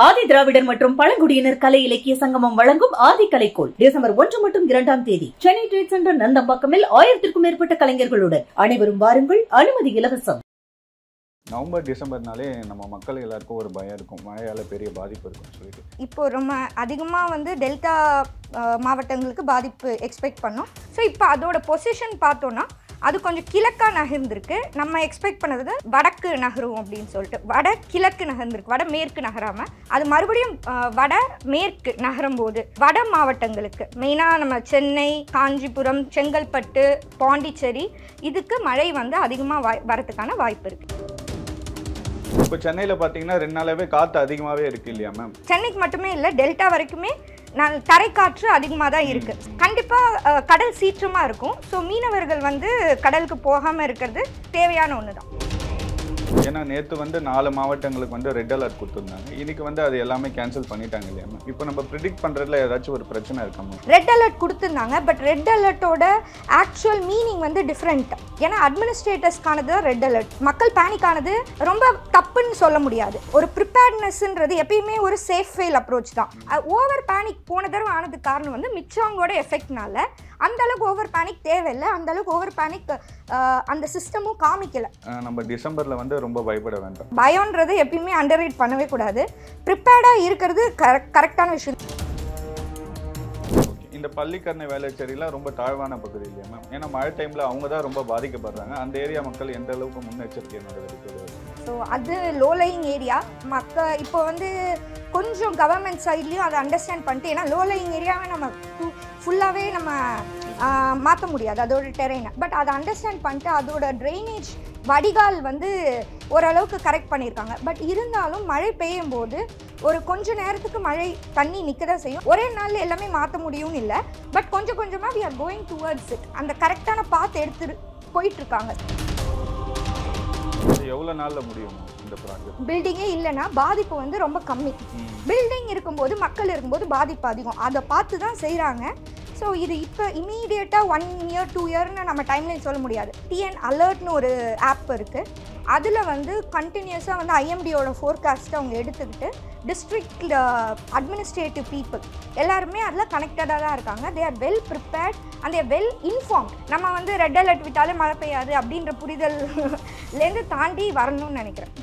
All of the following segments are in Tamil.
ஆதி திராவிடர் மற்றும் பழங்குடியினர் கலை இலக்கிய சங்கமம் வழங்கும் ஆதி கலைக்கோள் டிசம்பர் 1 மற்றும் 2ஆம் தேதி சென்னை ட்ரேட் சென்டர் நந்தம்பாக்கமில் 1000க்கும் மேற்பட்ட கலைஞர்களுடன் அனைவரும் வாருங்கள். அனுமதி இலவசம். நவம்பர் டிசம்பர்னாலே நம்ம மக்கள் எல்லாருக்கும் ஒரு பயம் இருக்கும், மழையால பெரிய பாதிப்பு இருக்கும்னு சொல்லிட்டு. இப்போ ரொம்ப அதிகமாக டெல்டா மாவட்டங்களுக்கு பாதிப்பு எக்ஸ்பெக்ட் பண்ணோம். ஸோ இப்போ அதோட பொசிஷன் பார்த்தோன்னா அது கொஞ்சம் கிழக்காக நகர்ந்துருக்கு. நம்ம எக்ஸ்பெக்ட் பண்ணது வடக்கு நகரும் அப்படின்னு சொல்லிட்டு வட கிழக்கு நகர்ந்துருக்கு, வட மேற்கு நகராமல் அது மறுபடியும் வட மேற்கு நகரும் போது வட மாவட்டங்களுக்கு மெயினாக நம்ம சென்னை, காஞ்சிபுரம், செங்கல்பட்டு, பாண்டிச்சேரி இதுக்கு மழை அதிகமாக வரதுக்கான வாய்ப்பு இருக்குது. இப்போ சென்னையில் பார்த்தீங்கன்னா 2 நாளாவே காற்று அதிகமாகவே இருக்குது இல்லையா மேம்? சென்னைக்கு மட்டுமே இல்லை, டெல்டா வரைக்குமே தரைக்காற்று அதிகமாக தான் இருக்குது. கண்டிப்பாக கடல் சீற்றமாக இருக்கும். ஸோ மீனவர்கள் கடலுக்கு போகாமல் இருக்கிறது தேவையான ஒன்று தான். ஏன்னா நேற்று 4 மாவட்டங்களுக்கு ரெட் அலர்ட் கொடுத்துருந்தாங்க. இன்னைக்கு அது எல்லாமே கேன்சல் பண்ணிட்டாங்க இல்லையா மேம்? இப்போ நம்ம ப்ரிடிக்ட் பண்ணுறதுல ஏதாச்சும் ஒரு பிரச்சனை இருக்காமா? ரெட் அலர்ட் கொடுத்துருந்தாங்க, பட் ரெட் அலர்ட்டோட ஆக்சுவல் மீனிங் டிஃப்ரெண்ட். ஏன்னா அட்மினிஸ்ட்ரேட்டர்ஸ்க்கானது தான் ரெட் அலர்ட். மக்கள் பேனிக் ஆனது ரொம்ப தப்புன்னு சொல்ல முடியாது. ஒரு ப்ரிப்பேர்ட்னஸ்ன்றது எப்பயுமே ஒரு சேஃப் ஃபெயில் அப்ரோச் தான். ஓவர் பேனிக் போன தடவை ஆனதுக்கு காரணம் மிச்சவங்களோட எஃபெக்ட்னால அந்த அளவுக்கு ஓவர் பேனிக் தேவையில்லை. அந்த அளவுக்கு ஓவர் பேனிக் அந்த சிஸ்டமும் காமிக்கல. நம்ம டிசம்பரில் ரொம்ப பயப்பட வேண்டாம். பயம்ன்றது எப்பயுமே அண்டர் ரேட் பண்ணவே கூடாது. ப்ரிப்பேர்டாக இருக்கிறது கரெக்டான விஷயம். இந்த பள்ளிக்கரணை வேலைச்சேரிலாம் ரொம்ப தாழ்வான பகுதி இல்லையா மேம்? ஏன்னா மழை டைமில் அவங்க தான் ரொம்ப பாதிக்கப்படுறாங்க. அந்த ஏரியா மக்கள் எந்த அளவுக்கு முன்னெச்சரிக்கை நடவடிக்கை? ஸோ அது லோ லையிங் ஏரியா மக்கள் இப்போ கொஞ்சம் கவர்மெண்ட் சைட்லேயும் அதை அண்டர்ஸ்டாண்ட் பண்ணிட்டு, ஏன்னா லோ லையிங் ஏரியாவை நம்ம ஃபுல்லாகவே நம்ம மாற்ற முடியாது அதோட டெரெயினை. பட் அதை அண்டர்ஸ்டாண்ட் பண்ணிட்டு அதோட ட்ரைனேஜ் வடிகால் ஓரளவுக்கு கரெக்ட் பண்ணியிருக்காங்க. பட் இருந்தாலும் மழை பெய்யும் போது ஒரு கொஞ்ச நேரத்துக்கு மழை தண்ணி நிற்க தான் செய்யும். ஒரே நாளில் எல்லாமே மாற்ற முடியும்னு இல்லை, பட் கொஞ்சம் கொஞ்சமாக we are going towards it. அந்த கரெக்டான பாத் எடுத்து போயிட்டுருக்காங்க. எவ்வளோ நாளில் முடியும் இந்த ப்ராஜெக்ட்? பில்டிங்கே இல்லைன்னா பாதிப்பு ரொம்ப கம்மி. பில்டிங் இருக்கும்போது மக்கள் இருக்கும்போது பாதிப்பு அதிகம். அதை பார்த்து தான் செய்கிறாங்க. ஸோ இது இப்போ இமீடியட்டாக 1 year 2 yearன்னு நம்ம டைம்லைன் சொல்ல முடியாது. டிஎன் அலர்ட்னு ஒரு ஆப் இருக்குது. அதில் கண்டினியூஸாக ஐஎம்டியோட ஃபோர்காஸ்ட்டை அவங்க எடுத்துக்கிட்டு டிஸ்ட்ரிக்ட் அட்மினிஸ்ட்ரேட்டிவ் பீப்புள் எல்லாருமே அதில் கனெக்டடாக தான் இருக்காங்க. They are well prepared and they are well informed. நம்ம ரெட் அலர்ட் விட்டாலே மழை பெய்யாது அப்படின்ற புரிதல்லேருந்து தாண்டி வரணும்னு நினைக்கிறேன்.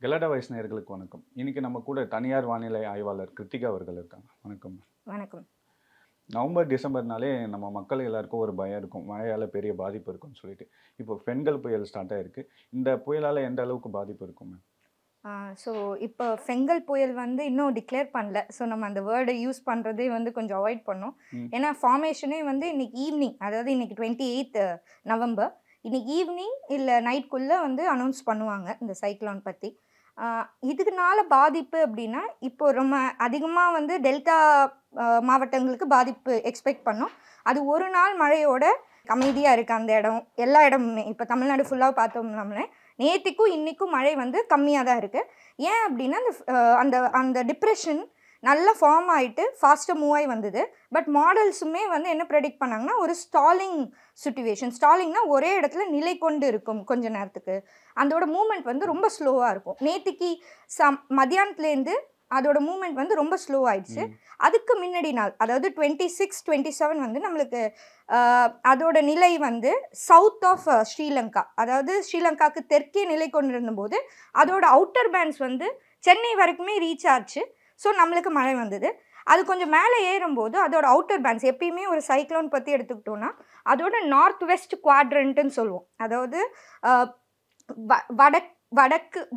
கெலடா வாய்ஸ் நேயர்களுக்கு வணக்கம். இன்னைக்கு நம்ம கூட தனியார் வானிலை ஆய்வாளர் கிருத்திகா அவர்கள் இருக்காங்க. வணக்கம். வணக்கம். நவம்பர் டிசம்பர்னாலே நம்ம மக்கள் எல்லாருக்கும் ஒரு பயம் இருக்கும், மழையால் பெரிய பாதிப்பு இருக்கும்னு சொல்லிட்டு. இப்போ ஃபெங்கல் புயல் ஸ்டார்ட் ஆகிருக்கு. இந்த புயலால் எந்த அளவுக்கு பாதிப்பு இருக்கும் மேம்? ஸோ இப்போ ஃபெங்கல் புயல் இன்னும் டிக்ளேர் பண்ணல. ஸோ நம்ம அந்த வேர்டை யூஸ் பண்ணுறதே கொஞ்சம் அவாய்ட் பண்ணோம். ஏன்னா ஃபார்மேஷனே இன்னைக்கு ஈவினிங், அதாவது இன்னைக்கு 28th நவம்பர், இன்னைக்கு ஈவினிங் இல்லை நைட்குள்ளே அனௌன்ஸ் பண்ணுவாங்க இந்த சைக்ளோன் பற்றி. இதுக்குனால பாதிப்பு அப்படின்னா இப்போ ரொம்ப அதிகமாக டெல்டா மாவட்டங்களுக்கு பாதிப்பு எக்ஸ்பெக்ட் பண்ணோம். அது ஒரு நாள் மழையோட அமைதியாக இருக்குது அந்த இடம், எல்லா இடமுமே. இப்போ தமிழ்நாடு ஃபுல்லாக பார்த்தோம்னாலே நேற்றுக்கும் இன்றைக்கும் மழை கம்மியாக தான் இருக்குது. ஏன் அப்படின்னா அந்த அந்த டிப்ரெஷன் நல்லா ஃபார்ம் ஆகிட்டு ஃபாஸ்ட்டாக மூவ் ஆகி வந்தது. பட் மாடல்ஸுமே என்ன ப்ரெடிக்ட் பண்ணாங்கன்னா ஒரு ஸ்டாலிங் சுச்சுவேஷன். ஸ்டாலிங்னா ஒரே இடத்துல நிலை கொண்டு இருக்கும் கொஞ்ச நேரத்துக்கு. அதோட மூமெண்ட் ரொம்ப ஸ்லோவாக இருக்கும். நேற்றுக்கு மத்தியானத்துலேருந்து அதோட மூமெண்ட் ரொம்ப ஸ்லோ ஆயிடுச்சு. அதுக்கு முன்னாடி நாள், அதாவது 26, 27 நம்மளுக்கு அதோட நிலை சவுத் ஆஃப் ஸ்ரீலங்கா, அதாவது ஸ்ரீலங்காவுக்கு தெற்கே நிலை கொண்டு இருந்தபோது அதோட அவுட்டர் பேண்ட்ஸ் சென்னை வரைக்குமே ரீச் ஆச்சு. ஸோ நம்மளுக்கு மழை வந்தது. அது கொஞ்சம் மேலே ஏறும்போது அதோட அவுட்டர் பேண்ட்ஸ், எப்பயுமே ஒரு சைக்ளோன் பற்றி எடுத்துக்கிட்டோன்னா அதோட நார்த் வெஸ்ட் குவாட்ரண்ட்டுன்னு சொல்லுவோம். அதாவது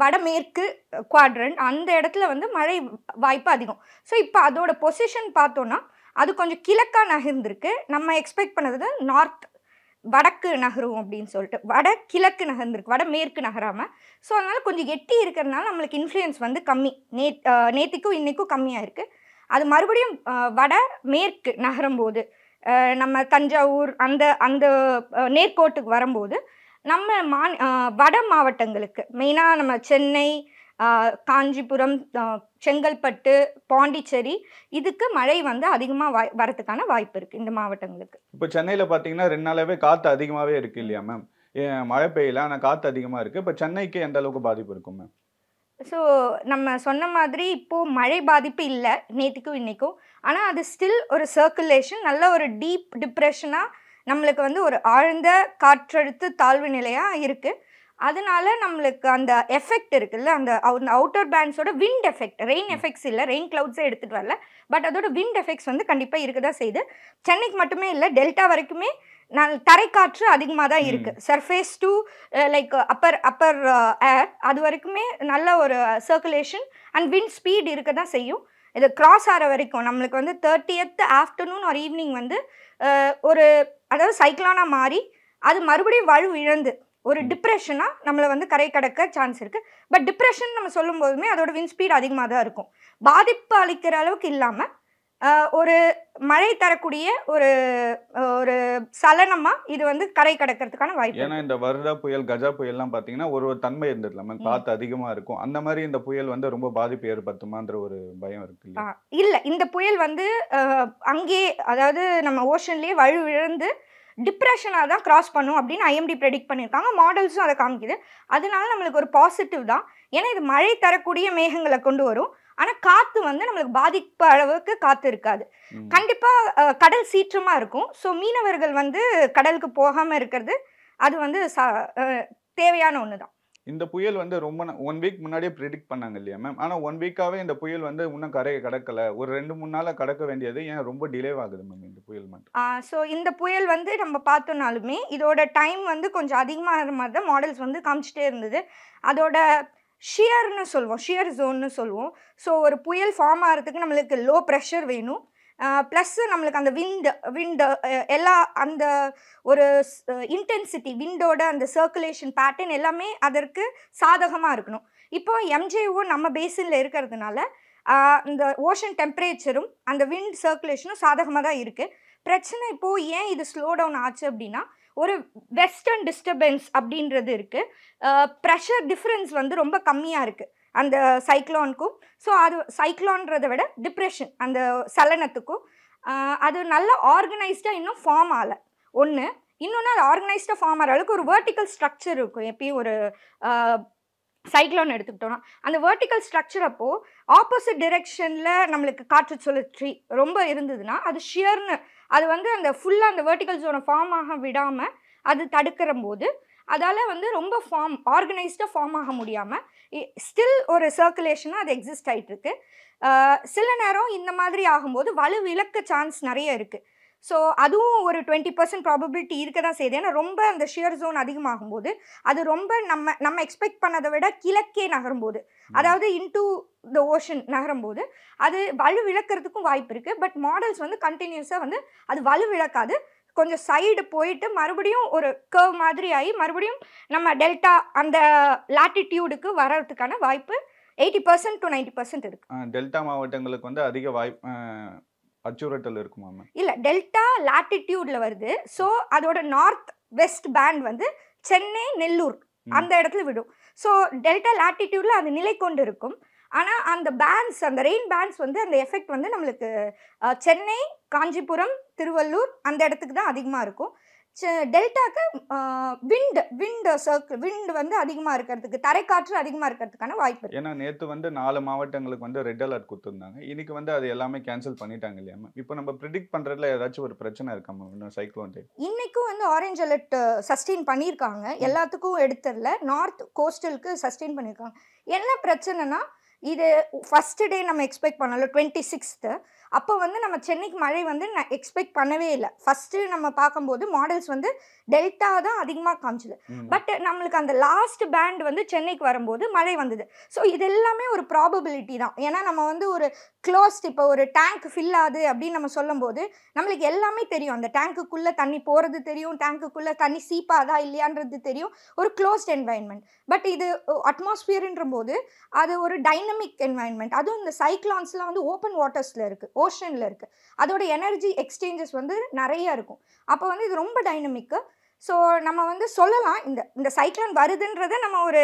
வடமேற்கு குவாட்ரண்ட், அந்த இடத்துல மழை வாய்ப்பு அதிகம். ஸோ இப்போ அதோட பொசிஷன் பார்த்தோன்னா அது கொஞ்சம் கிழக்காக நகர்ந்துருக்கு. நம்ம எக்ஸ்பெக்ட் பண்ணது வடக்கு நகரும் அப்படின்னு சொல்லிட்டு வட கிழக்கு நகர்ந்துருக்கு, வட மேற்கு நகராமல். ஸோ அதனால் கொஞ்சம் எட்டி இருக்கிறதுனால நம்மளுக்கு இன்ஃப்ளூயன்ஸ் கம்மி. நேற்றுக்கும் இன்றைக்கும் கம்மியாக இருக்குது. அது மறுபடியும் வட மேற்கு நகரும் போது நம்ம தஞ்சாவூர் அந்த அந்த நேர்கோட்டுக்கு வரும்போது நம்ம வட மாவட்டங்களுக்கு மெயினாக நம்ம சென்னை, காஞ்சிபுரம், செங்கல்பட்டு, பாண்டிச்சேரி இதுக்கு மழை அதிகமாக வரதுக்கான வாய்ப்பு இருக்குது இந்த மாவட்டங்களுக்கு. இப்போ சென்னையில் பார்த்தீங்கன்னா 2 நாளாவே காற்று அதிகமாகவே இருக்குது இல்லையா மேம்? மழை பெய்யல, ஆனால் காற்று அதிகமாக இருக்குது. இப்போ சென்னைக்கு எந்த அளவுக்கு பாதிப்பு இருக்கும் மேம்? ஸோ நம்ம சொன்ன மாதிரி இப்போது மழை பாதிப்பு இல்லை நேற்றுக்கும் இன்றைக்கும். ஆனால் அது ஸ்டில் ஒரு சர்க்குலேஷன், நல்ல ஒரு டீப் டிப்ரெஷனாக நம்மளுக்கு வந்து ஒரு ஆழ்ந்த காற்றழுத்த தாழ்வு நிலையாக இருக்குது. அதனால நம்மளுக்கு அந்த எஃபெக்ட் இருக்குல்ல, அந்த அவுட்டர் பேண்ட்ஸோட விண்ட் எஃபெக்ட், ரெயின் எஃபெக்ட்ஸ் இல்லை, ரெயின் கிளவுட்ஸே எடுத்துகிட்டு வரல, பட் அதோட விண்ட் எஃபெக்ட்ஸ் வந்து கண்டிப்பாக இருக்க தான் செய்யுது. சென்னைக்கு மட்டுமே இல்லை, டெல்டா வரைக்குமே தரைக்காற்று அதிகமாக தான் இருக்குது. சர்ஃபேஸ் டு லைக் அப்பர் ஏர் அது வரைக்குமே நல்ல ஒரு சர்க்குலேஷன் அண்ட் விண்ட் ஸ்பீட் இருக்க தான் செய்யும். இது கிராஸ் ஆகிற வரைக்கும் நம்மளுக்கு வந்து 30th ஆஃப்டர்நூன் ஒரு ஈவினிங் வந்து ஒரு அதாவது சைக்ளானாக மாறி அது மறுபடியும் வலு இழந்து ஒரு டிப்ரெஷனாக நம்மளை வந்து கரை கடக்க சான்ஸ் இருக்குது. பட் டிப்ரெஷன் நம்ம சொல்லும் போதுமே அதோட விண்ட் ஸ்பீட் அதிகமாக தான் இருக்கும். பாதிப்பு அளிக்கிற அளவுக்கு இல்லாமல் ஒரு மழை தரக்கூடிய ஒரு ஒரு சலனமாக இது வந்து கரை கடக்கிறதுக்கான வாய்ப்பு. ஏன்னா இந்த வருடா புயல், கஜா புயல்லாம் பார்த்தீங்கன்னா ஒரு தன்மை இருந்துடலாம, காற்று அதிகமாக இருக்கும். அந்த மாதிரி இந்த புயல் வந்து ரொம்ப பாதிப்பு ஏற்படுத்துமான்ற ஒரு பயம் இருக்கு. இல்லை, இந்த புயல் வந்து அங்கேயே அதாவது நம்ம ஓஷன்லேயே வலு இழந்து டிப்ரெஷனாக தான் கிராஸ் பண்ணும் அப்படின்னு ஐஎம்டி ப்ரெடிக்ட் பண்ணியிருக்காங்க. மாடல்ஸும் அதை காமிக்குது. அதனால நம்மளுக்கு ஒரு பாசிட்டிவ் தான். ஏன்னா இது மழை தரக்கூடிய மேகங்களை கொண்டு வரும். ஆனால் காற்று வந்து நம்மளுக்கு பாதிப்பு அளவுக்கு காற்று இருக்காது. கண்டிப்பாக கடல் சீற்றமாக இருக்கும். ஸோ மீனவர்கள் வந்து கடலுக்கு போகாமல் இருக்கிறது அது வந்து தேவையான ஒன்று தான். இந்த புயல் வந்து ரொம்ப 1 வீக் முன்னாடியே ப்ரிடிக்ட் பண்ணாங்க இல்லையா மேம்? ஆனால் 1 வீக்காகவே இந்த புயல் வந்து இன்னும் கரையை கடக்கலை. ஒரு 2-3 நாளாக கடக்க வேண்டியது ஏன் ரொம்ப டிலே ஆகுது மேம் இந்த புயல் மட்டும்? ஸோ இந்த புயல் வந்து நம்ம பார்த்தோன்னாலுமே இதோட டைம் வந்து கொஞ்சம் அதிகமாக மாதிரி தான் மாடல்ஸ் வந்து காமிச்சிட்டே இருந்தது. அதோட ஷியர்னு சொல்லுவோம், ஷியர் ஜோன்னு சொல்லுவோம். ஸோ ஒரு புயல் ஃபார்ம் ஆகிறதுக்கு நம்மளுக்கு லோ ப்ரெஷர் வேணும். ப்ளஸ்ஸு நம்மளுக்கு அந்த விண்டு எல்லா அந்த ஒரு இன்டென்சிட்டி விண்டோட அந்த சர்க்குலேஷன் பேட்டர்ன் எல்லாமே அதற்கு சாதகமாக இருக்கணும். இப்போ எம்ஜேஓ நம்ம பேசினில் இருக்கிறதுனால இந்த ஓஷன் டெம்பரேச்சரும் அந்த விண்ட் சர்க்குலேஷனும் சாதகமாக தான் இருக்குது. பிரச்சனை இப்போது ஏன் இது ஸ்லோ டவுன் ஆச்சு அப்படின்னா ஒரு வெஸ்டர்ன் டிஸ்டர்பன்ஸ் அப்படின்றது இருக்குது. ப்ரெஷர் டிஃப்ரென்ஸ் வந்து ரொம்ப கம்மியாக இருக்குது அந்த சைக்ளோனுக்கும். ஸோ அது சைக்ளோன்றதை விட டிப்ரெஷன் அந்த சலனத்துக்கும் அது நல்ல ஆர்கனைஸ்டாக இன்னும் ஃபார்ம் ஆகலை ஒன்று. இன்னொன்று அது ஆர்கனைஸ்டாக ஃபார்ம் ஆகிற அளவுக்கு ஒரு வெர்டிக்கல் ஸ்ட்ரக்சர் இருக்கும். எப்பயும் ஒரு சைக்ளோன் எடுத்துக்கிட்டோன்னா அந்த வெர்டிக்கல் ஸ்ட்ரக்சர் அப்போது ஆப்போசிட் டிரெக்ஷனில் நம்மளுக்கு காற்று சுழற்சி ரொம்ப இருந்ததுன்னா அது ஷியர்னு அது வந்து அந்த ஃபுல்லாக அந்த வெர்டிக்கல் ஜோனை ஃபார்ம் ஆக விடாமல் அது தடுக்கிற போது அதால் வந்து ரொம்ப ஆர்கனைஸ்டாக ஃபார்ம் ஆக முடியாமல் ஸ்டில் ஒரு சர்க்குலேஷனாக அது எக்ஸிஸ்ட் ஆகிட்டுருக்கு. சில நேரம் இந்த மாதிரி ஆகும்போது வலு விளக்க சான்ஸ் நிறைய இருக்குது. ஸோ அதுவும் ஒரு 20% ப்ராபபிலிட்டி இருக்க தான் செய்யுது. ஏன்னா ரொம்ப அந்த ஷியர் ஜோன் அதிகமாகும்போது அது ரொம்ப நம்ம எக்ஸ்பெக்ட் பண்ணதை விட கிழக்கே நகரும்போது, அதாவது இன்டூ த ஓஷன் நகரும்போது அது வலு விளக்கிறதுக்கும் வாய்ப்பு இருக்குது. பட் மாடல்ஸ் வந்து கண்டினியூஸாக வந்து அது வலு விளக்காது, கொஞ்சம் சைடு போயிட்டு மறுபடியும் ஒரு கர்வ் மாதிரி ஆகி மறுபடியும் நம்ம டெல்டா அந்த லாட்டிடியூடுக்கு வர்றதுக்கான வாய்ப்பு 80% to 90% இருக்குது. டெல்டா மாவட்டங்களுக்கு வந்து அதிக வாய்ப்பு அச்சுறுத்தல் இருக்குமா மேம்? இல்லை, டெல்டா லாட்டிடியூடில் வருது. ஸோ அதோட நார்த் வெஸ்ட் பேண்ட் வந்து சென்னை நெல்லூர் அந்த இடத்துல விடும். ஸோ டெல்டா லாட்டிடியூடில் அது நிலை கொண்டு இருக்கும். ஆனால் அந்த பேண்ட்ஸ் அந்த ரெயின் பேண்ட்ஸ் வந்து அந்த எஃபெக்ட் வந்து நம்மளுக்கு சென்னை, காஞ்சிபுரம், திருவள்ளூர் அந்த இடத்துக்கு தான் அதிகமாக இருக்கும். டெல்டாக்கு விண்ட் வந்து அதிகமாக இருக்கிறதுக்கு, தரைக்காற்று அதிகமாக இருக்கிறதுக்கான வாய்ப்பு இருக்குது. ஏன்னா நேற்று வந்து 4 மாவட்டங்களுக்கு வந்து ரெட் அலர்ட் கொடுத்துருந்தாங்க. இன்னைக்கு வந்து அது எல்லாமே கேன்சல் பண்ணிட்டாங்க இல்லையா மேம்? இப்போ நம்ம ப்ரிடிக்ட் பண்ணுறதுல ஏதாச்சும் ஒரு பிரச்சனை இருக்கா மேம் இன்னும் சைக்ளோன் டைப்? இன்றைக்கும் வந்து ஆரஞ்ச் அலர்ட் சஸ்டெயின் பண்ணியிருக்காங்க. எல்லாத்துக்கும் எடுத்துடல, நார்த் கோஸ்டலுக்கு சஸ்டெயின் பண்ணியிருக்காங்க. என்ன பிரச்சனைனா இது ஃபஸ்ட்டு டே நம்ம எக்ஸ்பெக்ட் பண்ணல 26th. அப்போ வந்து நம்ம சென்னைக்கு மழை வந்து நான் எக்ஸ்பெக்ட் பண்ணவே இல்லை. ஃபஸ்ட்டு நம்ம பார்க்கும்போது மாடல்ஸ் வந்து டெல்டா தான் அதிகமாக காமிச்சுது. பட் நம்மளுக்கு அந்த லாஸ்ட் பேண்ட் வந்து சென்னைக்கு வரும்போது மழை வந்தது. ஸோ இது எல்லாமே ஒரு ப்ராபபிலிட்டி தான். ஏன்னா நம்ம வந்து ஒரு க்ளோஸ்ட் இப்போ ஒரு டேங்க் ஃபில் ஆகுது அப்படின்னு நம்ம சொல்லும்போது நம்மளுக்கு எல்லாமே தெரியும். அந்த டேங்க்குள்ளே தண்ணி போகிறது தெரியும், டேங்க்குள்ளே தண்ணி சீப்பாதா இல்லையான்றது தெரியும். ஒரு க்ளோஸ்ட் என்வாயன்மெண்ட். பட் இது அட்மாஸ்பியர்ன்ற போது அது ஒரு டைனமிக் என்வாயன்மெண்ட். அதுவும் இந்த சைக்ளான்ஸ்லாம் வந்து ஓப்பன் வாட்டர்ஸில் இருக்குது, ஓஷனில் இருக்குது. அதோட எனர்ஜி எக்ஸ்சேஞ்சஸ் வந்து நிறைய இருக்கும். அப்போ வந்து இது ரொம்ப டைனமிக்கு. ஸோ நம்ம வந்து சொல்லலாம் இந்த சைக்ளோன் வருதுன்றதை நம்ம ஒரு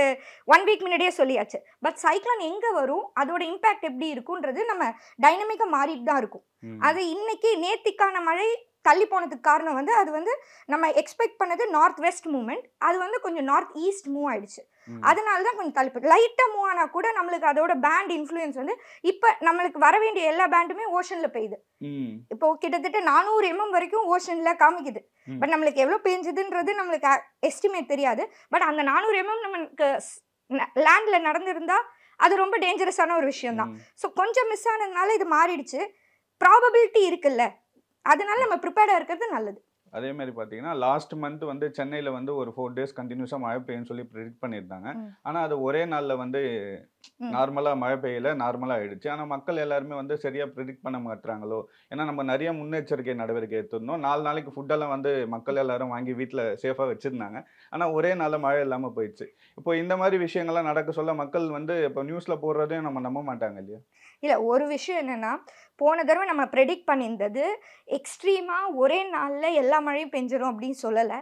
1 வீக் முன்னாடியே சொல்லியாச்சு. பட் சைக்ளோன் எங்கே வரும், அதோட இம்பேக்ட் எப்படி இருக்குன்றது நம்ம டைனமிக்காக மாறிட்டு தான் இருக்கும். அது இன்னைக்கு நேத்திக்கான மழை தள்ளி போனதுக்கு காரணம் வந்து அது வந்து நம்ம எக்ஸ்பெக்ட் பண்ணது நார்த் வெஸ்ட் மூவ்மெண்ட், அது வந்து கொஞ்சம் நார்த் ஈஸ்ட் மூவ் ஆயிடுச்சு. அதனால தான் கொஞ்சம் தள்ளி போயிடுச்சு. லைட்டாக மூவ் ஆனால் கூட நம்மளுக்கு அதோட பேண்ட் இன்ஃப்ளூயன்ஸ் வந்து இப்போ நம்மளுக்கு வர வேண்டிய எல்லா பேண்டுமே ஓஷனில் பெய்யுது. இப்போ கிட்டத்தட்ட 400 mm வரைக்கும் ஓஷனில் காமிக்குது. பட் நம்மளுக்கு எவ்வளோ பெஞ்சதுன்றது நம்மளுக்கு எஸ்டிமேட் தெரியாது. பட் அந்த 400 mm நமக்கு லேண்டில் நடந்திருந்தா அது ரொம்ப டேஞ்சரஸான ஒரு விஷயம் தான். ஸோ கொஞ்சம் மிஸ் ஆனதுனால இது மாறிடுச்சு. ப்ராபபிலிட்டி இருக்குல்ல, அதனால நம்ம ப்ரிப்பேர்டாக இருக்கிறது நல்லது. அதே மாதிரி பார்த்தீங்கன்னா லாஸ்ட் மந்த் வந்து சென்னையில் வந்து ஒரு 4 days கண்டினியூஸாக மழை பெய்யும்னு சொல்லி ப்ரெடிக்ட் பண்ணியிருந்தாங்க. ஆனால் அது ஒரே நாளில் வந்து நார்மலாக மழை பெய்யல, நார்மலாக ஆயிடுச்சு. ஆனால் மக்கள் எல்லாருமே வந்து சரியாக ப்ரெடிக்ட் பண்ண மாட்டுறாங்களோ, ஏன்னா நம்ம நிறைய முன்னெச்சரிக்கை நடவடிக்கை எடுத்திருந்தோம். 4 நாளைக்கு ஃபுட்டெல்லாம் வந்து மக்கள் எல்லாரும் வாங்கி வீட்டில் சேஃபாக வச்சுருந்தாங்க. ஆனால் ஒரே நாளில் மழை இல்லாமல் போயிடுச்சு. இப்போ இந்த மாதிரி விஷயங்கள்லாம் நடக்க சொல்ல மக்கள் வந்து இப்போ நியூஸில் போடுறதையும் நம்ம நம்ப மாட்டாங்க இல்லையா? இல்லை, ஒரு விஷயம் என்னென்னா, போன தடவை நம்ம ப்ரெடிக்ட் பண்ணியிருந்தது எக்ஸ்ட்ரீமாக ஒரே நாளில் எல்லா மழையும் பெஞ்சிரும் அப்படின்னு சொல்லலை.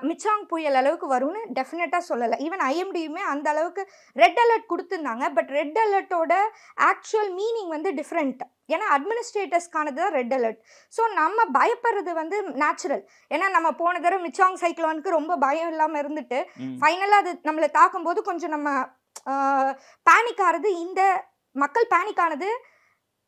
மிச்சாங் புயல் அளவுக்கு வரும்னு டெஃபினட்டாக சொல்லலை. ஈவன் ஐஎம்டியுமே அந்த அளவுக்கு ரெட் அலர்ட் கொடுத்துருந்தாங்க. பட் ரெட் அலர்ட்டோட ஆக்சுவல் மீனிங் வந்து டிஃப்ரெண்ட். ஏன்னா அட்மினிஸ்ட்ரேட்டர்ஸ்க்கானது தான் ரெட் அலர்ட். ஸோ நம்ம பயப்படுறது வந்து நேச்சுரல். ஏன்னா நம்ம போன தடவை மிச்சாங் சைக்ளோனுக்கு ரொம்ப பயம் இல்லாமல் இருந்துட்டு ஃபைனலாக அது நம்மளை தாக்கும்போது கொஞ்சம் நம்ம பேனிக் ஆகிறது. இந்த மக்கள் பேனிக் ஆனது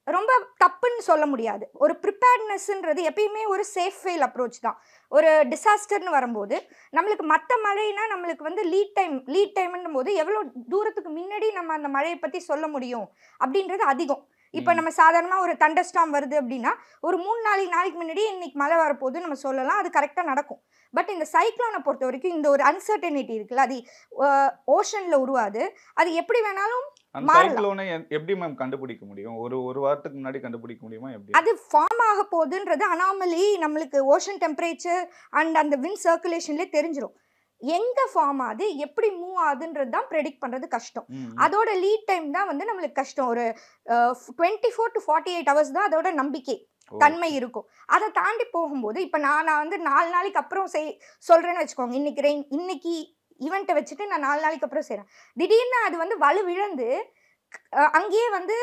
ரொம்ப தப்புன்னு சொல்ல முடியாது. ஒரு ப்ரிப்பேர்ட்னஸ்ன்றது எப்பயுமே ஒரு சேஃப் ஃபெயில் அப்ரோச் தான். ஒரு டிசாஸ்டர்னு வரும்போது நம்மளுக்கு மற்ற மழைனா நம்மளுக்கு வந்து லீட் டைம்னும் போது எவ்வளோ தூரத்துக்கு முன்னாடி நம்ம அந்த மழையை பற்றி சொல்ல முடியும் அப்படின்றது அதிகம். இப்போ நம்ம சாதாரணமாக ஒரு தண்டர்ஸ்டார்ம் வருது அப்படின்னா ஒரு 3-4 நாளைக்கு முன்னாடி இன்னைக்கு மழை வரப்போகுது நம்ம சொல்லலாம், அது கரெக்டாக நடக்கும். பட் இந்த சைக்ளோனை பொறுத்த வரைக்கும் இந்த ஒரு அன்சர்டனிட்டி இருக்குல்ல, அது ஓஷனில் உருவாது. அது எப்படி வேணாலும் அந்த சைக்ளோனை எப்படி மேம் கண்டுபிடிக்க முடியும்? ஒரு வாரத்துக்கு முன்னாடி கண்டுபிடிக்க முடியுமா? எப்படி அது ஃபார்ம் ஆக போகுதுன்றது அனாமலி நம்மளுக்கு ஓஷன் டெம்பரேச்சர் அண்ட் அந்த விண்ட் சர்க்குலேஷன்லேயே தெரிஞ்சிடும். எங்க ஃபார்ம் ஆகுது, எப்படி மூவ் ஆகுதுன்றது தான் ப்ரெடிக்ட் பண்ணுறது கஷ்டம். அதோட லீட் டைம் தான் வந்து நம்மளுக்கு கஷ்டம். ஒரு 24 to 48 hours தான் அதோட நம்பிக்கை தன்மை இருக்கும். அதை தாண்டி போகும்போது இப்போ நான் வந்து 4 நாளைக்கு அப்புறம் சொல்கிறேன்னு வச்சுக்கோங்க. இன்னைக்கு ஈவெண்ட்டை வச்சுட்டு நான் 4 நாளைக்கு அப்புறம் செய்கிறேன். திடீர்னு அது வந்து வலுவிழந்து அங்கேயே வந்து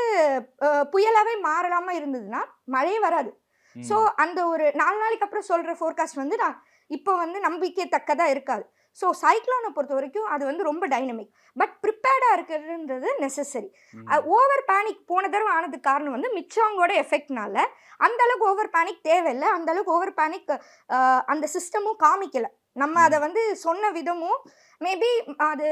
புயலாகவே மாறலாமல் இருந்ததுன்னா மழையே வராது. ஸோ அந்த ஒரு 4 நாளைக்கு அப்புறம் சொல்கிற ஃபோர்காஸ்ட் வந்து நான் இப்போ வந்து நம்பிக்கை தக்கதாக இருக்காது. ஸோ சைக்ளோனை பொறுத்த வரைக்கும் அது வந்து ரொம்ப டைனமிக். பட் ப்ரிப்பேர்டாக இருக்கிறதுன்றது நெசசரி. ஓவர் பேனிக் போன தடவை ஆனதுக்கு காரணம் வந்து மிச்சாங்கோட எஃபெக்ட்னால அந்தளவுக்கு ஓவர் பேனிக் தேவையில்லை. அந்தளவுக்கு ஓவர் பேனிக் அந்த சிஸ்டமும் காமிக்கலை. நம்ம அதை வந்து சொன்ன விதமும் மேபி அது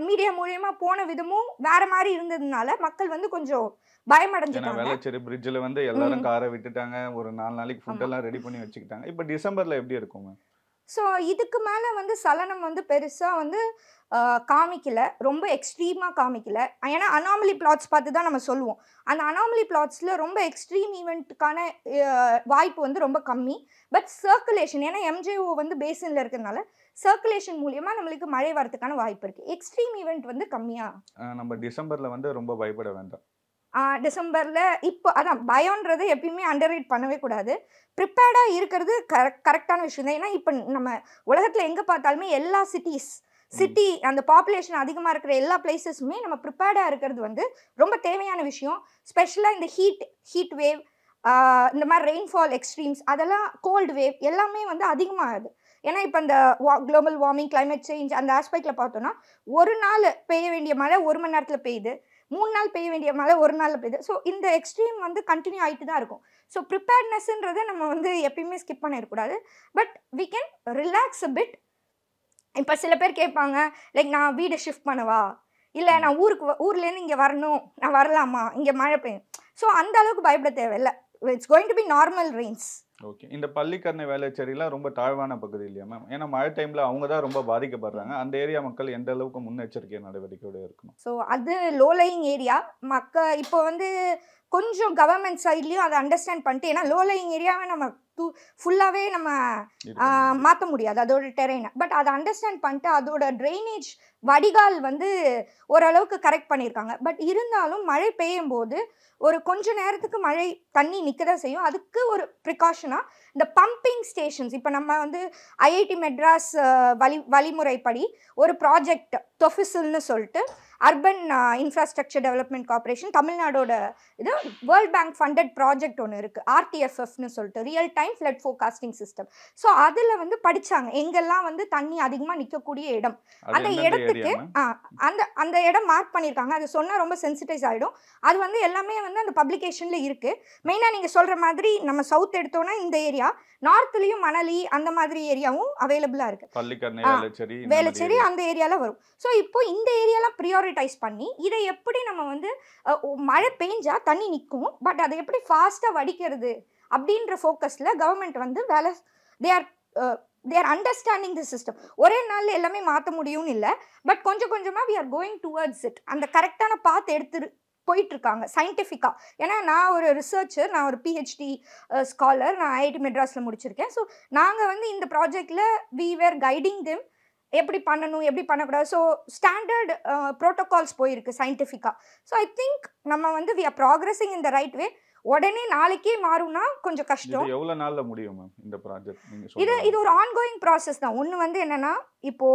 மீடியா மூலியமா போன விதமும் வேற மாதிரி இருந்ததுனால மக்கள் வந்து கொஞ்சம் பயமடைஞ்சிட்டாங்க. வேளச்சேரி பிரிட்ஜில் வந்து எல்லாரும் காரை விட்டுட்டாங்க. ஒரு 4 நாளைக்கு ஃபுட் எல்லாம் ரெடி பண்ணி வச்சுக்கிட்டாங்க. இப்போ டிசம்பர்ல எப்படி இருக்கும்? ஸோ இதுக்கு மேலே வந்து சலனம் வந்து பெருசாக வந்து காமிக்கல, ரொம்ப எக்ஸ்ட்ரீமாக காமிக்கல. ஏன்னா அனாமலி பிளாட்ஸ் பார்த்து தான் நம்ம சொல்லுவோம். அந்த அனாமலி பிளாட்ஸில் ரொம்ப எக்ஸ்ட்ரீம் ஈவெண்ட்டுக்கான வாய்ப்பு வந்து ரொம்ப கம்மி. பட் சர்க்குலேஷன், ஏன்னா எம்ஜேஓ வந்து பேசினில் இருக்கிறதுனால சர்க்குலேஷன் மூலியமாக நம்மளுக்கு மழை வரதுக்கான வாய்ப்பு இருக்குது. எக்ஸ்ட்ரீம் ஈவெண்ட் வந்து கம்மியாக நம்ம டிசம்பரில் வந்து ரொம்ப பயப்பட வேண்டாம். டிசம்பரில் இப்போ அதான் பயம்ன்றது எப்பயுமே அண்டர்ரேட் பண்ணவே கூடாது. ப்ரிப்பேர்டாக இருக்கிறது கரெக்டான விஷயம் தான். ஏன்னா இப்போ நம்ம உலகத்தில் எங்கே பார்த்தாலுமே எல்லா சிட்டி அந்த பாப்புலேஷன் அதிகமாக இருக்கிற எல்லா பிளேசஸுமே நம்ம ப்ரிப்பேர்டாக இருக்கிறது வந்து ரொம்ப தேவையான விஷயம். ஸ்பெஷலாக இந்த ஹீட் வேவ், இந்த மாதிரி ரெயின்ஃபால் எக்ஸ்ட்ரீம்ஸ், அதெல்லாம் கோல்டு வேவ் எல்லாமே வந்து அதிகமாகுது. ஏன்னா இப்போ இந்த குளோபல் வார்மிங், கிளைமேட் சேஞ்ச் அந்த ஆஸ்பெக்டில் பார்த்தோன்னா ஒரு நாள் பெய்ய வேண்டிய மழை 1 மணி நேரத்தில் பெய்யுது, 3 நாள் பெய்ய வேண்டிய மழை 1 நாளில் பெய்யுது. ஸோ இந்த எக்ஸ்ட்ரீம் வந்து கண்டினியூ ஆகிட்டு தான் இருக்கும். ஸோ ப்ரிப்பேர்ட்னஸ்ன்றதை நம்ம வந்து எப்பயுமே ஸ்கிப் பண்ணிடக்கூடாது. But we can relax a bit. இப்போ சில பேர் கேட்பாங்க, லைக் நான் வீடு ஷிஃப்ட் பண்ணவா, இல்லை நான் ஊர்லேருந்து இங்கே வரணும், நான் வரலாமா, இங்கே மழை பெய்யும். ஸோ அந்த அளவுக்கு பயப்பட தேவையில்லை. It's going to be normal Reigns. Okay. இந்த பள்ளிக்கரணை வேளச்சேரிலாம் ரொம்ப தாழ்வான பகுதி இல்லையா மேம்? ஏன்னா மழை டைமில் அவங்க தான் ரொம்ப பாதிக்கப்படுறாங்க. அந்த ஏரியா மக்கள் எந்த அளவுக்கு முன்னெச்சரிக்கை நடவடிக்கையோடு இருக்கணும்? ஸோ அது லோலையிங் ஏரியா இப்போ வந்து கொஞ்சம் கவர்மெண்ட் சைட்லேயும் அதை அண்டர்ஸ்டாண்ட் பண்ணிட்டு, ஏன்னா லோலையிங் ஏரியாவை நம்ம ஃபுல்லாகவே நம்ம மாற்ற முடியாது அதோட டெரெயினை. பட் அதை அண்டர்ஸ்டாண்ட் பண்ணிட்டு அதோட ட்ரைனேஜ் வடிகால் வந்து ஓரளவுக்கு கரெக்ட் பண்ணியிருக்காங்க. பட் இருந்தாலும் மழை பெய்யும் போது ஒரு கொஞ்ச நேரத்துக்கு மழை தண்ணி நிற்க தான் செய்யும். அதுக்கு ஒரு ப்ரிகாஷனாக இந்த பம்பிங் ஸ்டேஷன்ஸ், இப்போ நம்ம வந்து ஐஐடி மெட்ராஸ் வழிமுறைப்படி ஒரு ப்ராஜெக்ட் தொஃபிசில்னு சொல்லிட்டு அர்பன் இன்ஃப்ராஸ்ட்ரக்சர் டெவலப்மெண்ட் கார்பரேஷன் தமிழ்நாடோட இது வேர்ல்ட் பேங்க் ஃபண்டட் ப்ராஜெக்ட் ஒன்று இருக்குது, RTFFன்னு சொல்லிட்டு real time flood forecasting system. So அதில் வந்து படித்தாங்க எங்கெல்லாம் வந்து தண்ணி அதிகமாக நிற்கக்கூடிய இடம், அந்த இடத்துக்கு அந்த இடம் மார்க் பண்ணியிருக்காங்க. அது சொன்னால் ரொம்ப சென்சிட்டைஸ் ஆகிடும். அது வந்து எல்லாமே வந்து அந்த பப்ளிகேஷனில் இருக்குது. மெயினாக நீங்கள் சொல்கிற மாதிரி நம்ம சவுத் எடுத்தோன்னா இந்த ஏரியா, நார்த்லேயும் மணலி அந்த மாதிரி ஏரியாவும் அவைலபிளாக இருக்குது. வேளச்சேரி அந்த ஏரியாவில் வரும். ஸோ இப்போ இந்த ஏரியாலாம் ப்ரியாரிட்டைஸ் பண்ணி இதை எப்படி நம்ம வந்து மழை பெஞ்சா தண்ணி நிற்கும், பட் அதை எப்படி ஃபாஸ்ட்டாக வடிக்கிறது அப்படின்ற ஃபோக்கஸில் கவர்மெண்ட் வந்து வேலை they are understanding the system. ஒரே நாளில் எல்லாமே மாற்ற முடியும்னு இல்லை, பட் கொஞ்சம் கொஞ்சமாக we are going towards it. அந்த கரெக்டான பாத் போயிட்டுருக்காங்க சயின்டிஃபிக்காக. ஏன்னா நான் ஒரு ரிசர்ச்சர், நான் ஒரு PhD ஸ்காலர், நான் IIT மெட்ராஸில் முடிச்சிருக்கேன். ஸோ நாங்கள் வந்து இந்த ப்ராஜெக்டில் வி வேர் கைடிங் தெம் எப்படி பண்ணணும் எப்படி பண்ணக்கூடாது. ஸோ ஸ்டாண்டர்ட் ப்ரோட்டோகால்ஸ் போயிருக்கு சயின்டிஃபிக்காக. ஸோ ஐ திங்க் நம்ம வந்து we are progressing in the right way. உடனே நாளைக்கே மாறும்னா கொஞ்சம் கஷ்டம். எவ்வளவு நாள்ல முடியும் மேம் இந்த ப்ராஜெக்ட்? இது ஒரு ஆன்கோயிங் ப்ராசஸ் தான். ஒன்று வந்து என்னன்னா, இப்போ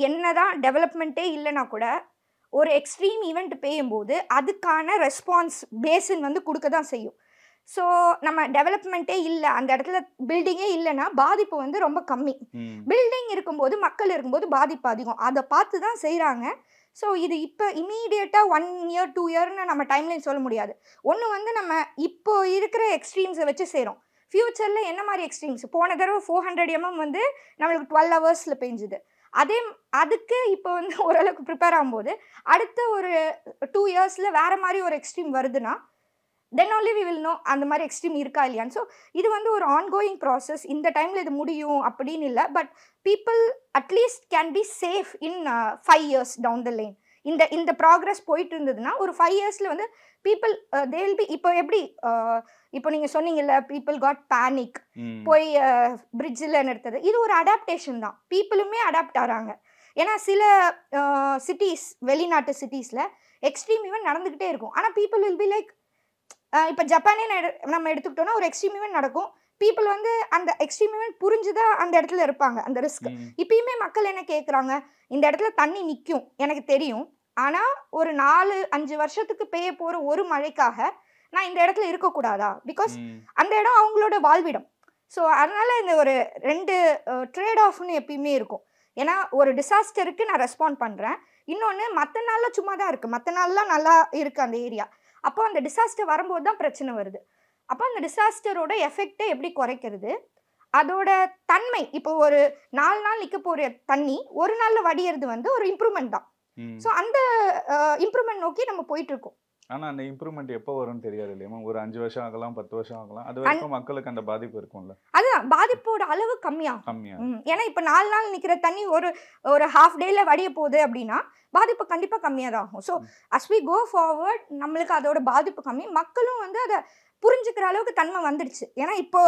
என்னதான் டெவலப்மெண்ட்டே இல்லைன்னா கூட ஒரு எக்ஸ்ட்ரீம் ஈவெண்ட் பெய்யும்போது அதுக்கான ரெஸ்பான்ஸ் பேசின் வந்து கொடுக்க தான் செய்யும். ஸோ நம்ம டெவலப்மெண்ட்டே இல்லை, அந்த இடத்துல பில்டிங்கே இல்லைன்னா பாதிப்பு வந்து ரொம்ப கம்மி. பில்டிங் இருக்கும்போது மக்கள் இருக்கும்போது பாதிப்பு அதிகம். அதை பார்த்து தான் செய்கிறாங்க. ஸோ இது இப்போ இமீடியட்டாக 1 year 2 yearன்னு நம்ம டைம்லைன் சொல்ல முடியாது. ஒன்று வந்து நம்ம இப்போ இருக்கிற எக்ஸ்ட்ரீம்ஸை வச்சு செய்கிறோம். ஃப்யூச்சரில் என்ன மாதிரி எக்ஸ்ட்ரீம்ஸ், போன தடவை 400 mm வந்து நம்மளுக்கு 12 hours பெஞ்சுது. அதுக்கு இப்போ வந்து ஓரளவுக்கு ப்ரிப்பேர் ஆகும்போது அடுத்த ஒரு 2 years வேறு மாதிரி ஒரு எக்ஸ்ட்ரீம் வருதுன்னா தென் only we will know அந்த மாதிரி எக்ஸ்ட்ரீம் இருக்கா இல்லையான்னு. ஸோ இது வந்து ஒரு ஆன்கோயிங் ப்ராசஸ். இந்த டைமில் இது முடியும் அப்படின்னு இல்லை, but people at least can be safe in 5 years down the line. இந்த ப்ராக்ரஸ் போயிட்டு இருந்ததுன்னா ஒரு 5 years வந்து பீப்புள் தே வில் பி. இப்போ எப்படி இப்போ நீங்கள் சொன்னீங்கல்ல, பீப்புள் காட் பேனிக், போய் பிரிட்ஜில் நிறுத்தது, இது ஒரு அடாப்டேஷன் தான். பீப்புளுமே அடாப்ட் ஆகிறாங்க. ஏன்னா சில சிட்டிஸ், வெளிநாட்டு சிட்டிஸில் எக்ஸ்ட்ரீம் ஈவெண்ட் நடந்துக்கிட்டே இருக்கும். ஆனால் பீப்புள் வில் பி லைக், இப்போ ஜப்பானே நம்ம எடுத்துக்கிட்டோன்னா ஒரு எக்ஸ்ட்ரீம் ஈவெண்ட் நடக்கும், பீப்புள் வந்து அந்த எக்ஸ்ட்ரீம் ஈவெண்ட் புரிஞ்சுதான் அந்த இடத்துல இருப்பாங்க, அந்த ரிஸ்க். இப்பயுமே மக்கள் என்ன கேட்குறாங்க, இந்த இடத்துல தண்ணி நிற்கும் எனக்கு தெரியும், ஆனால் ஒரு 4-5 வருஷத்துக்கு பெய்ய போகிற ஒரு மழைக்காக நான் இந்த இடத்துல இருக்கக்கூடாதா? பிகாஸ் அந்த இடம் அவங்களோட வாழ்விடம். ஸோ அதனால் இந்த ஒரு 2 ட்ரேட் ஆஃப்னு எப்பயுமே இருக்கும். ஏன்னா ஒரு டிசாஸ்டருக்கு நான் ரெஸ்பாண்ட் பண்ணுறேன், இன்னொன்று மற்ற நாளில் சும்மா தான் இருக்குது, மற்ற நாள்லாம் நல்லா இருக்குது அந்த ஏரியா. அப்போ அந்த டிசாஸ்டர் வரும்போது தான் பிரச்சனை வருது. அப்போ அந்த டிசாஸ்டரோட எஃபெக்டை எப்படி குறைக்கிறது, அதோட தன்மை. இப்போ ஒரு 4 நாள் நிற்க போகிற தண்ணி ஒரு நாளில் வடிகிறது வந்து ஒரு இம்ப்ரூவ்மெண்ட் தான். ஸோ அந்த இம்ப்ரூவ்மெண்ட் நோக்கி நம்ம போயிட்டு இருக்கோம். ஆனால் அந்த இம்ப்ரூவ்மெண்ட் எப்போ வரும்னு தெரியாது இல்லையா? ஒரு 5 வருஷம் ஆகலாம், 10 வருஷம் ஆகலாம், அது வரைக்கும் மக்களுக்கு அந்த பாதிப்பு இருக்கும்ல. அதுதான் பாதிப்போட அளவு கம்மியாகும். ஏன்னா இப்போ 4 நாள் நிற்கிற தண்ணி ஒரு half dayல வடிய போகுது அப்படின்னா பாதிப்பு கண்டிப்பாக கம்மியாக தான் ஆகும். So as we go forward நம்மளுக்கு அதோட பாதிப்பு கம்மி, மக்களும் வந்து அதை புரிஞ்சுக்கிற அளவுக்கு தன்மை வந்துடுச்சு. ஏன்னா இப்போ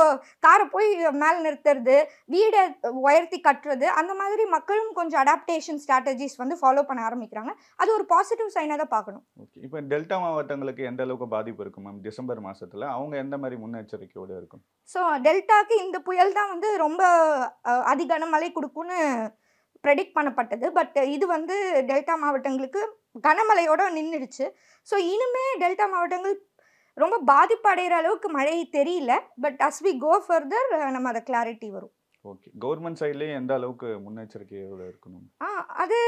காரை போய் மேலே நிறுத்துறது, வீடை உயர்த்தி கட்டுறது, அந்த மாதிரி மக்களும் கொஞ்சம் அடாப்டேஷன் ஸ்ட்ராட்டஜிஸ் வந்து ஃபாலோ பண்ண ஆரம்பிக்கிறாங்க. அது ஒரு பாசிட்டிவ் சைனாக தான் பார்க்கணும். ஓகே, இப்போ டெல்டா மாவட்டங்களுக்கு எந்த அளவுக்கு பாதிப்பு இருக்கும் மேம் டிசம்பர் மாதத்தில்? அவங்க எந்த மாதிரி முன்னெச்சரிக்கையோடு இருக்கும்? ஸோ டெல்டாக்கு இந்த புயல் தான் வந்து ரொம்ப அதிகனமழை கொடுக்கும்னு ப்ரெடிக்ட் பண்ணப்பட்டது. பட் இது வந்து டெல்டா மாவட்டங்களுக்கு கனமழையோடு நின்றுடுச்சு. ஸோ இனிமே டெல்டா மாவட்டங்கள் ரொம்ப பாதிப்பு அடைகிற அளவுக்கு மழை தெரியல. But as we go further நம்ம அதை கிளாரிட்டி வரும். ஓகே, கவர்மெண்ட் சைட்லேயும் எந்த அளவுக்கு முன்னெச்சரிக்கையோடு இருக்கணும்? அது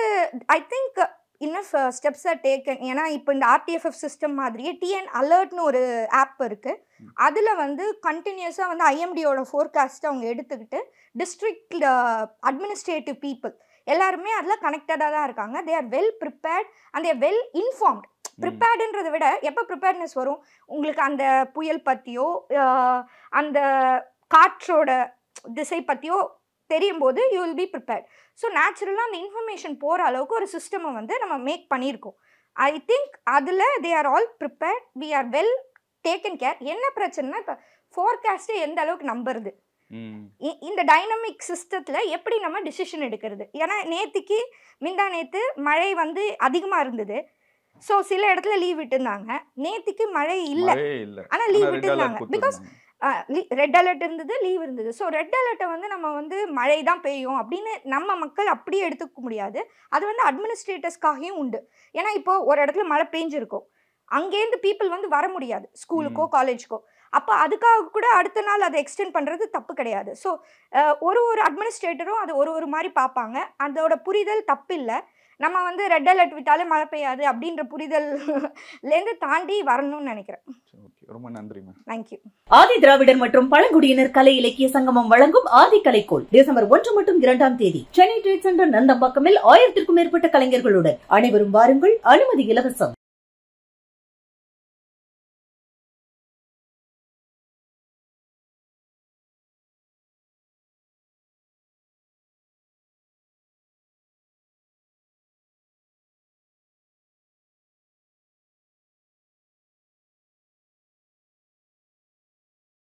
ஐ திங்க் இன்னும் ஸ்டெப்ஸ் ஆர் டேக்கன். ஏன்னா இப்போ இந்த RTFF சிஸ்டம் மாதிரியே TN அலர்ட்னு ஒரு ஆப் இருக்குது. அதில் வந்து கண்டினியூஸாக வந்து IMDயோட ஃபோர்காஸ்ட்டை அவங்க எடுத்துக்கிட்டு டிஸ்ட்ரிக்ட் அட்மினிஸ்ட்ரேட்டிவ் பீப்புள் எல்லாருமே அதில் கனெக்டடாக தான் இருக்காங்க. They are well prepared and they well informed. ப்ரிப்பேர்டுன்றதை விட எப்போ ப்ரிப்பேர்ட்னஸ் வரும், உங்களுக்கு அந்த புயல் பற்றியோ அந்த காற்றோட திசை பற்றியோ தெரியும் போது you will be prepared. So நேச்சுரலாக அந்த இன்ஃபர்மேஷன் போகிற அளவுக்கு ஒரு சிஸ்டமை வந்து நம்ம மேக் பண்ணியிருக்கோம். ஐ திங்க் அதில் they are all prepared, we are well taken care. என்ன பிரச்சனைனா இப்போ ஃபோர்காஸ்ட்டை எந்த அளவுக்கு நம்புறது, இந்த டைனமிக் சிஸ்டத்தில் எப்படி நம்ம டிசிஷன் எடுக்கிறது. ஏன்னா நேற்றுக்கு நேற்று மழை வந்து அதிகமாக இருந்தது. ஸோ சில இடத்துல லீவ் விட்டுருந்தாங்க. நேற்றுக்கு மழை இல்லை, ஆனால் லீவ் விட்டுருந்தாங்க. பிகாஸ் ரெட் அலர்ட் இருந்தது, லீவ் இருந்தது. ஸோ ரெட் அலர்ட்டை வந்து நம்ம வந்து மழை தான் பெய்யும் அப்படின்னு நம்ம மக்கள் அப்படியே எடுத்துக்க முடியாது. அது வந்து அட்மினிஸ்ட்ரேட்டர்ஸ்க்காகவும் உண்டு. ஏன்னா இப்போ ஒரு இடத்துல மழை பெஞ்சிருக்கும், அங்கேருந்து பீப்புள் வந்து வர முடியாது ஸ்கூலுக்கோ காலேஜுக்கோ. அப்போ அதுக்காக கூட அடுத்த நாள் அதை எக்ஸ்டெண்ட் பண்ணுறது தப்பு கிடையாது. ஸோ ஒரு அட்மினிஸ்ட்ரேட்டரும் அது ஒரு மாதிரி பார்ப்பாங்க. அதோட புரிதல் தப்பு இல்லை. நம்ம வந்து ரெட் அலர்ட் விட்டாலே மழை பெய்யாது அப்படின்ற புரிதல்லேருந்து தாண்டி வரணும்னு நினைக்கிறேன். ரொம்ப நன்றி மேம். தேங்க்யூ. ஆதி திராவிடர் மற்றும் பழங்குடியினர் கலை இலக்கிய சங்கமம் வழங்கும் ஆதி கலைக்கோள் டிசம்பர் 1 மற்றும் 2ஆம் தேதி சென்னை ட்ரேட் சென்டர் நந்தம்பாக்கமில் 1000க்கும் மேற்பட்ட கலைஞர்களுடன் அனைவரும் வாருங்கள். அனுமதி இலவசம்.